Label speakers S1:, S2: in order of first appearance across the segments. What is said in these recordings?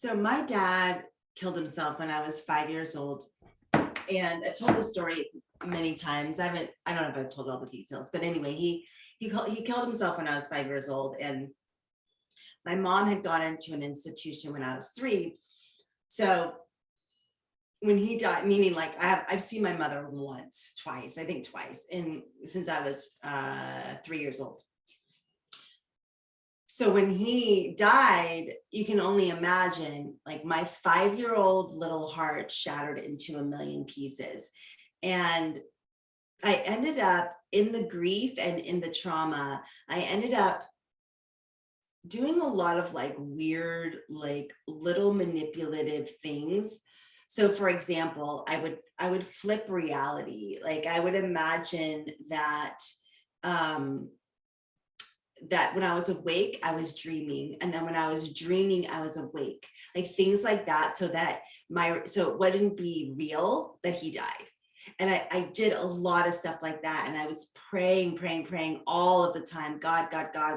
S1: So my dad killed himself when I was 5 years old. And I've told the story many times. I don't know if I've told all the details, but anyway, he killed himself when I was 5 years old. And my mom had gone into an institution when I was 3. So when he died, meaning like I've seen my mother twice, I think twice, since I was 3 years old. So when he died, you can only imagine, like, my 5-year-old little heart shattered into a million pieces. And I ended up in the grief and in the trauma, I ended up doing a lot of like weird, like little manipulative things. So for example, I would flip reality. Like I would imagine that that when I was awake, I was dreaming. And then when I was dreaming, I was awake, like things like that. So that so it wouldn't be real that he died. And I did a lot of stuff like that. And I was praying all of the time. God,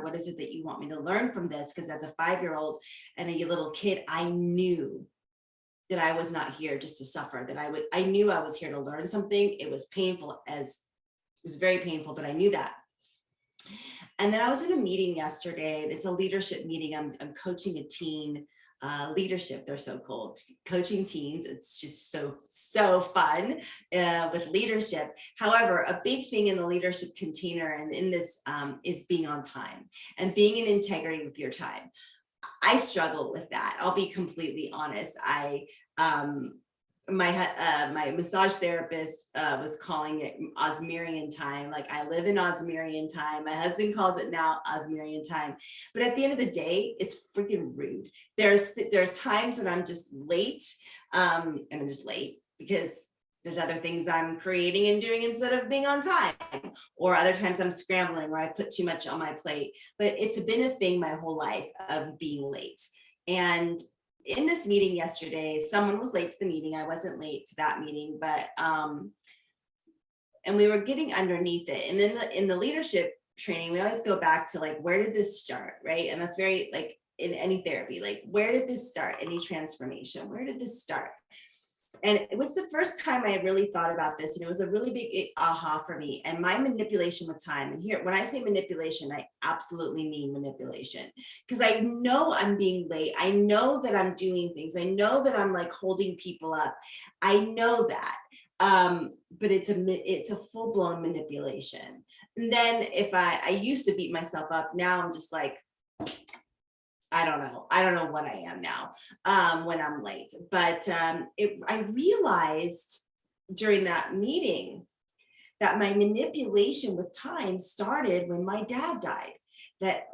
S1: what is it that you want me to learn from this? Because as a 5-year-old and a little kid, I knew that I was not here just to suffer, that I knew I was here to learn something. It was painful, it was very painful, but I knew that. And then I was in a meeting yesterday. It's a leadership meeting. I'm coaching a teen leadership. They're so cool. Coaching teens. It's just so fun with leadership. However, a big thing in the leadership container and in this is being on time and being in integrity with your time. I struggle with that. I'll be completely honest. My massage therapist was calling it Osmirian time. Like I live in Osmirian time. My husband calls it now Osmirian time. But at the end of the day, it's freaking rude. There's times when I'm just late, and I'm just late because there's other things I'm creating and doing instead of being on time, or other times I'm scrambling or I put too much on my plate. But it's been a thing my whole life of being late. And in this meeting yesterday, someone was late to the meeting. I wasn't late to that meeting, but and we were getting underneath it. And then in the leadership training, we always go back to like, where did this start, right? And that's very like in any therapy, like where did this start? Any transformation? Where did this start? And it was the first time I really thought about this, and it was a really big aha for me. And my manipulation with time, and here, when I say manipulation, I absolutely mean manipulation, because I know I'm being late. I know that I'm doing things. I know that I'm like holding people up. I know that, but it's a full-blown manipulation. And then if I used to beat myself up, now I'm just like, I don't know what I am now when I'm late. But I realized during that meeting that my manipulation with time started when my dad died. That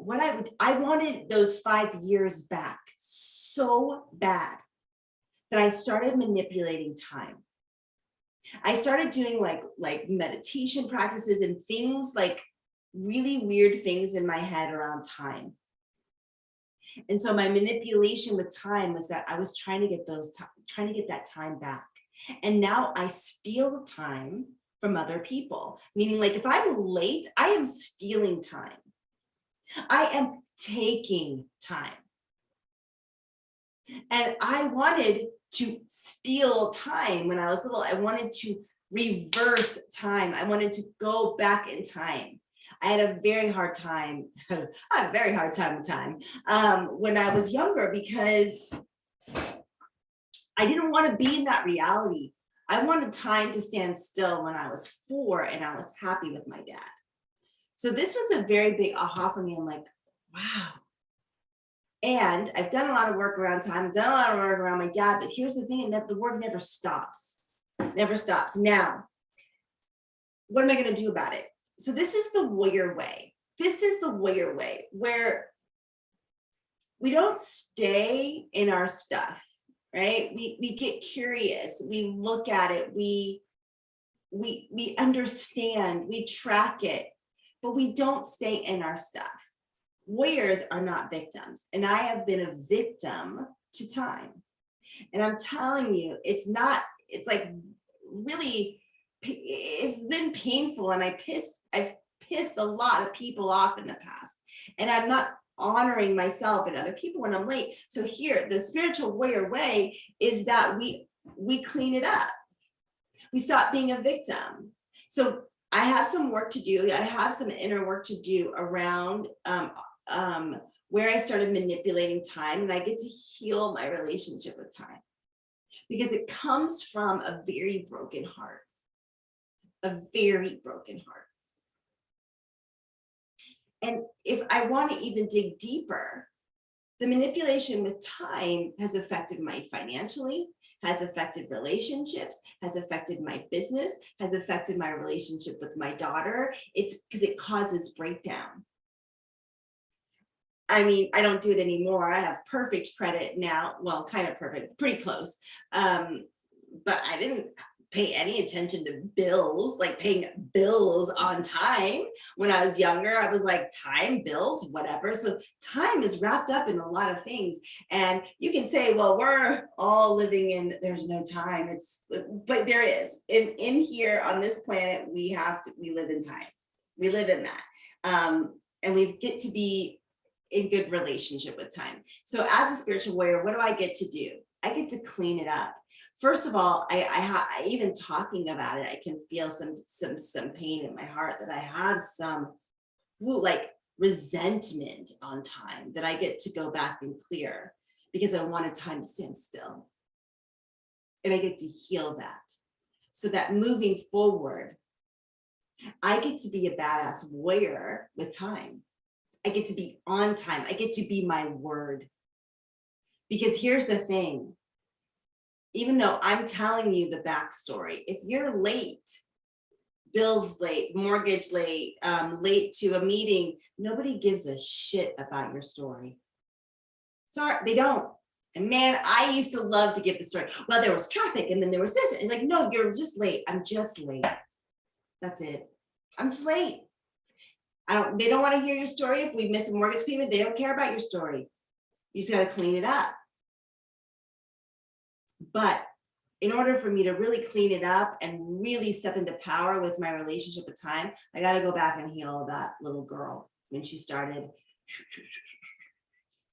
S1: I wanted those 5 years back so bad that I started manipulating time. I started doing like meditation practices and things, like really weird things in my head around time. And so my manipulation with time was that I was trying to get that time back. And now I steal time from other people, meaning like if I'm late, I am stealing time. I am taking time. And I wanted to steal time when I was little. I wanted to reverse time. I wanted to go back in time. I had a very hard time. I had a very hard time with time when I was younger, because I didn't want to be in that reality. I wanted time to stand still when I was 4 and I was happy with my dad. So this was a very big aha for me. I'm like, wow. And I've done a lot of work around time, I've done a lot of work around my dad, but here's the thing, that the work never stops. Never stops. Now, what am I going to do about it? So this is the warrior way. This is the warrior way, where we don't stay in our stuff, right? We get curious, we look at it, we understand, we track it, but we don't stay in our stuff. Warriors are not victims. And I have been a victim to time. And I'm telling you, it's like really, it's been painful, and I've pissed a lot of people off in the past. And I'm not honoring myself and other people when I'm late. So here, the spiritual warrior way is that we clean it up. We stop being a victim. So I have some work to do. I have some inner work to do around where I started manipulating time, and I get to heal my relationship with time because it comes from a very broken heart, a very broken heart. And if I want to even dig deeper, the manipulation with time has affected my financially, has affected relationships, has affected my business, has affected my relationship with my daughter. It's because it causes breakdown. I mean, I don't do it anymore. I have perfect credit now. Well, kind of perfect, pretty close. But I didn't pay any attention to bills, like paying bills on time. When I was younger, I was like, time, bills, whatever. So time is wrapped up in a lot of things. And you can say, well, we're all living in, there's no time. But there is. In here on this planet, we live in time. We live in that. And we get to be in good relationship with time. So as a spiritual warrior, what do I get to do? I get to clean it up. First of all, I even talking about it, I can feel some pain in my heart that I have some like resentment on time that I get to go back and clear because I wanted time to stand still. And I get to heal that so that moving forward, I get to be a badass warrior with time. I get to be on time. I get to be my word. Because here's the thing, even though I'm telling you the backstory, if you're late, bills late, mortgage late, late to a meeting, nobody gives a shit about your story. Sorry, they don't. And man, I used to love to give the story. Well, there was traffic and then there was this. It's like, no, you're just late. I'm just late. That's it. I'm just late. They don't want to hear your story. If we miss a mortgage payment, they don't care about your story. You just got to clean it up. But in order for me to really clean it up and really step into power with my relationship with time, I got to go back and heal that little girl when she started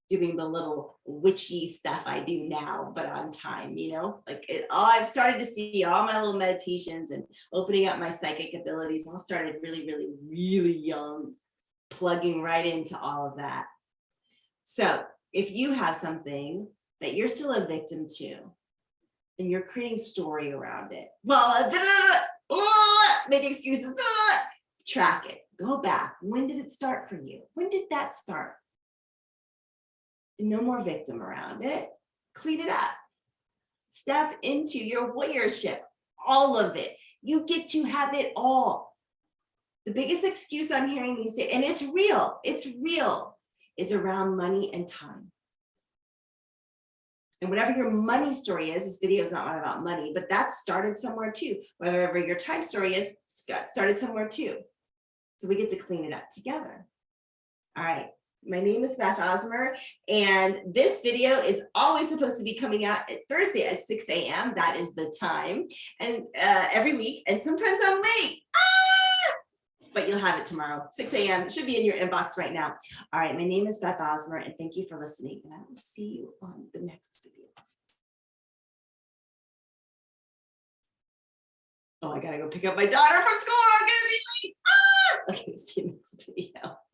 S1: doing the little witchy stuff I do now, but on time, like I've started to see all my little meditations and opening up my psychic abilities all started really, really, really young, plugging right into all of that. So if you have something that you're still a victim to, and you're creating story around it, well, make excuses, track it, go back. When did it start for you? When did that start? No more victim around it. Clean it up. Step into your warriorship, all of it. You get to have it all. The biggest excuse I'm hearing these days, and it's real, is around money and time. And whatever your money story is, this video is not about money, but that started somewhere too. Whatever your time story is, started somewhere too. So we get to clean it up together. All right. My name is Beth Osmer, and this video is always supposed to be coming out at Thursday at 6 a.m. That is the time, and every week, and sometimes I'm late. But you'll have it tomorrow, 6 a.m. It should be in your inbox right now. All right, my name is Beth Osmer, and thank you for listening, and I will see you on the next video. Oh, I gotta go pick up my daughter from school. I'm gonna be late. Okay, see you next video.